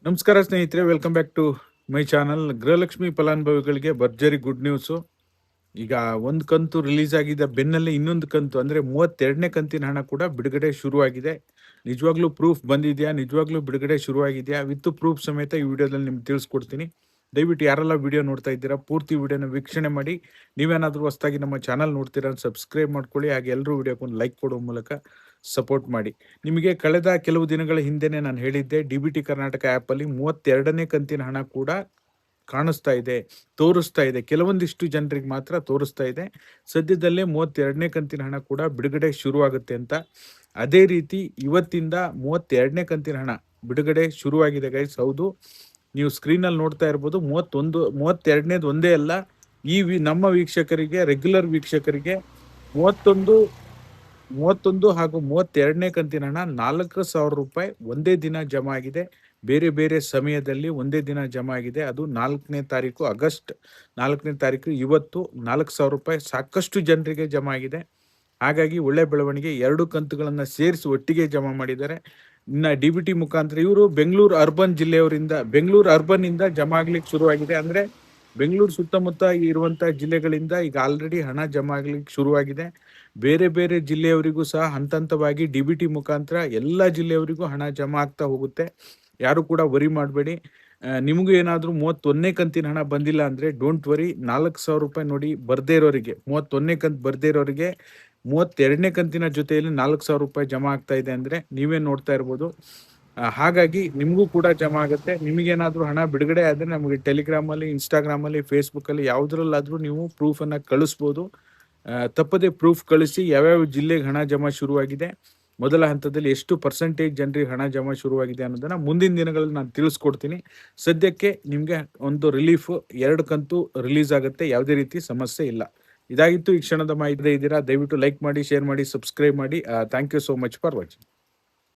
ನಮಸ್ಕಾರ ಸ್ನೇಹಿತರೆ, welcome back to my channel. Gruhalakshmi ಫಲಾನುಭವಿಗಳಿಗೆ ಭರ್ಜರಿ ಗುಡ್ ನ್ಯೂಸು. ಈಗ ಒಂದು ಕಂತು ರಿಲೀಸ್ ಆಗಿದೆ, ಬೆನ್ನಲ್ಲೇ ಇನ್ನೊಂದು ಕಂತು ಅಂದರೆ 32ನೇ ಕಂತಿನ ಹಣ ಕೂಡ ಬಿಡುಗಡೆ ಶುರುವಾಗಿದೆ. ನಿಜವಾಗ್ಲೂ ಪ್ರೂಫ್ ಬಂದಿದೆಯಾ, ನಿಜವಾಗ್ಲೂ ಬಿಡುಗಡೆ ಶುರುವಾಗಿದೆಯಾ, ವಿತ್ ಪ್ರೂಫ್ ಸಮೇತ ಈ ವಿಡಿಯೋದಲ್ಲಿ ನಿಮ್ಗೆ ತಿಳಿಸ್ಕೊಡ್ತೀನಿ. ದಯವಿಟ್ಟು ಯಾರೆಲ್ಲ ವಿಡಿಯೋ ನೋಡ್ತಾ ಇದ್ದೀರಾ ಪೂರ್ತಿ ವಿಡಿಯೋನ ವೀಕ್ಷಣೆ ಮಾಡಿ. ನೀವೇನಾದರೂ ಹೊಸದಾಗಿ ನಮ್ಮ ಚಾನಲ್ ನೋಡ್ತೀರಾ ಸಬ್ಸ್ಕ್ರೈಬ್ ಮಾಡ್ಕೊಳ್ಳಿ. ಹಾಗೆ ಎಲ್ಲರೂ ವಿಡಿಯೋಕ್ಕೊಂದು ಲೈಕ್ ಕೊಡೋ ಮೂಲಕ ಸಪೋರ್ಟ್ ಮಾಡಿ. ನಿಮಗೆ ಕಳೆದ ಕೆಲವು ದಿನಗಳ ಹಿಂದೆನೇ ನಾನು ಹೇಳಿದ್ದೆ, DBT ಕರ್ನಾಟಕ ಆ್ಯಪಲ್ಲಿ 32ನೇ ಕಂತಿನ ಹಣ ಕೂಡ ಕಾಣಿಸ್ತಾ ಇದೆ, ತೋರಿಸ್ತಾ ಇದೆ. ಕೆಲವೊಂದಿಷ್ಟು ಜನರಿಗೆ ಮಾತ್ರ ತೋರಿಸ್ತಾ ಇದೆ. ಸದ್ಯದಲ್ಲೇ 32ನೇ ಕಂತಿನ ಹಣ ಕೂಡ ಬಿಡುಗಡೆ ಶುರುವಾಗುತ್ತೆ ಅಂತ. ಅದೇ ರೀತಿ ಇವತ್ತಿಂದ 32ನೇ ಕಂತಿನ ಹಣ ಬಿಡುಗಡೆ ಶುರುವಾಗಿದೆ ಗೈಸ್. ಹೌದು, ನೀವು ಸ್ಕ್ರೀನಲ್ಲಿ ನೋಡ್ತಾ ಇರ್ಬೋದು. 32ನೇದು ಒಂದೇ ಅಲ್ಲ, ನಮ್ಮ ವೀಕ್ಷಕರಿಗೆ, ರೆಗ್ಯುಲರ್ ವೀಕ್ಷಕರಿಗೆ 31 ಹಾಗೂ 32ನೇ ಕಂತಿನ ಹಣ 4,000 ರೂಪಾಯಿ ಒಂದೇ ದಿನ ಜಮಾ ಆಗಿದೆ. ಬೇರೆ ಬೇರೆ ಸಮಯದಲ್ಲಿ ಒಂದೇ ದಿನ ಜಮಾ ಆಗಿದೆ. ಅದು 4ನೇ ತಾರೀಕು, ಆಗಸ್ಟ್ 4ನೇ ತಾರೀಕು, ಇವತ್ತು 4,000 ರೂಪಾಯಿ ಸಾಕಷ್ಟು ಜನರಿಗೆ ಜಮಾ ಆಗಿದೆ. ಹಾಗಾಗಿ ಒಳ್ಳೆ ಬೆಳವಣಿಗೆ. 2 ಕಂತುಗಳನ್ನು ಸೇರಿಸಿ ಒಟ್ಟಿಗೆ ಜಮಾ ಮಾಡಿದ್ದಾರೆ. ಇನ್ನು DBT ಮುಖಾಂತರ ಇವರು ಬೆಂಗಳೂರು ಅರ್ಬನ್ ಜಿಲ್ಲೆಯವರಿಂದ, ಬೆಂಗಳೂರು ಅರ್ಬನ್ ಇಂದ ಜಮಾ ಆಗ್ಲಿಕ್ಕೆ ಶುರುವಾಗಿದೆ. ಅಂದ್ರೆ ಬೆಂಗಳೂರು ಸುತ್ತಮುತ್ತ ಇರುವಂತಹ ಜಿಲ್ಲೆಗಳಿಂದ ಈಗ ಆಲ್ರೆಡಿ ಹಣ ಜಮಾ ಆಗ್ಲಿಕ್ಕೆ ಶುರುವಾಗಿದೆ. ಬೇರೆ ಬೇರೆ ಜಿಲ್ಲೆಯವರಿಗೂ ಸಹ ಹಂತವಾಗಿ DBT ಮುಖಾಂತರ ಎಲ್ಲ ಜಿಲ್ಲೆಯವರಿಗೂ ಹಣ ಜಮಾ ಆಗ್ತಾ ಹೋಗುತ್ತೆ. ಯಾರು ಕೂಡ ವರಿ ಮಾಡಬೇಡಿ. ನಿಮಗೂ ಏನಾದರೂ 31ನೇ ಕಂತಿನ ಹಣ ಬಂದಿಲ್ಲ ಅಂದ್ರೆ ಡೋಂಟ್ ವರಿ. 4,000 ರೂಪಾಯಿ ನೋಡಿ, ಬರ್ದೇ ಇರೋರಿಗೆ, 31ನೇ ಕಂತು ಬರ್ದೇ ಇರೋರಿಗೆ 32ನೇ ಕಂತಿನ ಜೊತೆಯಲ್ಲಿ 4,000 ರೂಪಾಯಿ ಜಮಾ ಆಗ್ತಾ ಇದೆ ಅಂದ್ರೆ ನೀವೇ ನೋಡ್ತಾ ಇರ್ಬೋದು. ಹಾಗಾಗಿ ನಿಮಗೂ ಕೂಡ ಜಮಾ ಆಗುತ್ತೆ. ನಿಮಗೇನಾದ್ರೂ ಹಣ ಬಿಡುಗಡೆ ಆದ್ರೆ ನಮಗೆ ಟೆಲಿಗ್ರಾಮಲ್ಲಿ, ಇನ್ಸ್ಟಾಗ್ರಾಮಲ್ಲಿ, ಫೇಸ್ಬುಕ್ಕಲ್ಲಿ ಯಾವುದ್ರಲ್ಲಾದ್ರೂ ನೀವು ಪ್ರೂಫನ್ನು ಕಳಿಸ್ಬೋದು. ತಪ್ಪದೆ ಪ್ರೂಫ್ ಕಳಿಸಿ. ಯಾವ್ಯಾವ ಜಿಲ್ಲೆಗೆ ಹಣ ಜಮಾ ಶುರುವಾಗಿದೆ, ಮೊದಲ ಹಂತದಲ್ಲಿ ಎಷ್ಟು ಪರ್ಸೆಂಟೇಜ್ ಜನರಿಗೆ ಹಣ ಜಮಾ ಶುರುವಾಗಿದೆ ಅನ್ನೋದನ್ನ ಮುಂದಿನ ದಿನಗಳಲ್ಲಿ ನಾನು ತಿಳಿಸ್ಕೊಡ್ತೀನಿ. ಸದ್ಯಕ್ಕೆ ನಿಮಗೆ ಒಂದು ರಿಲೀಫ್, 2 ಕಂತು ರಿಲೀಸ್ ಆಗುತ್ತೆ, ಯಾವುದೇ ರೀತಿ ಸಮಸ್ಯೆ ಇಲ್ಲ. ಇದಾಗಿತ್ತು ಈ ಕ್ಷಣದ ಮಾಹಿತಿ. ಇದ್ದೀರಾ, ದಯವಿಟ್ಟು ಲೈಕ್ ಮಾಡಿ, ಶೇರ್ ಮಾಡಿ, ಸಬ್ಸ್ಕ್ರೈಬ್ ಮಾಡಿ. Thank you so much for watching.